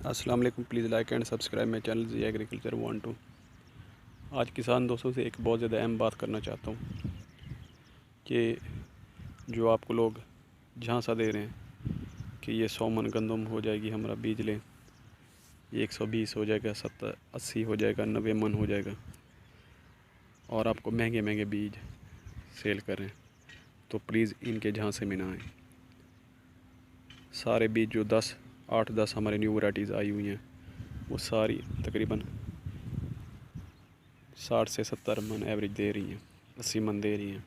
السلام علیکم. Please like and subscribe my channel Zee agriculture 1-2. آج کسان دوستوں سے ایک بہت زیادہ اہم بات کرنا چاہتا ہوں کہ جو آپ کو لوگ جھانسا دے رہے ہیں کہ یہ 100 من گندم ہو جائے گی ہمارا بیج لیں، یہ 120 ہو جائے گا، 70 80 ہو جائے گا، 90 من ہو جائے گا، اور آپ کو مہنگے مہنگے بیج سیل کر رہے ہیں، تو پلیز ان کے جھانسے میں نہ آئیں. سارے بیج جو 8-10 ہمارے نیو ورائٹیز آئی ہوئی ہیں وہ ساری تقریباً 60 سے 70 من ایوریج دے رہی ہیں، 80 من دے رہی ہیں،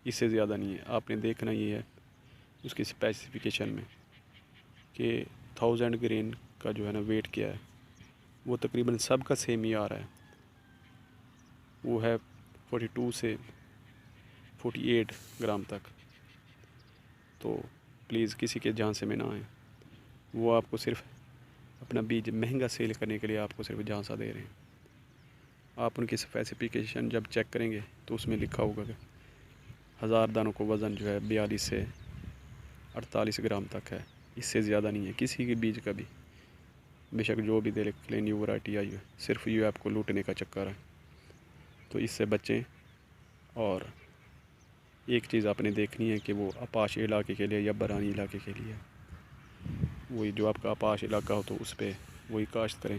اس سے زیادہ نہیں ہے. آپ نے دیکھنا یہ ہے اس کی اسپیسیفکیشن میں کہ 1000 گرین کا جو ہے نا ویٹ کیا ہے، وہ تقریباً سب کا سیم ہی آ رہا ہے، وہ ہے 42 سے 48 گرام تک. تو پلیز کسی کے جھانسے میں نہ آئیں. وہ آپ کو صرف اپنا بیج مہنگا سیل کرنے کے لیے آپ کو صرف جھانسا دے رہے ہیں. آپ ان کی اسپیسیفکیشن جب چیک کریں گے تو اس میں لکھا ہوگا کہ 1000 دانوں کو وزن جو ہے 42 سے 48 گرام تک ہے، اس سے زیادہ نہیں ہے کسی کے بیج کا بھی. بے شک جو بھی دیکھ لیں نیو ورائٹی آئی ہے، صرف یہ آپ کو لوٹنے کا چکر ہے. تو اس سے بچیں. اور ایک چیز آپ نے دیکھنی ہے کہ وہ آپاش علاقے کے لیے یا برانی علاقے کے لیے، وہی جو آپ کا آپاش علاقہ ہو تو اس پہ وہی کاشت کریں،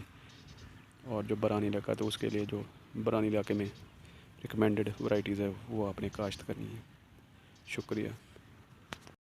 اور جو برانی علاقہ تو اس کے لیے جو برانی علاقے میں ریکمینڈڈ ورائٹیز ہے وہ آپ نے کاشت کرنی ہے. شکریہ.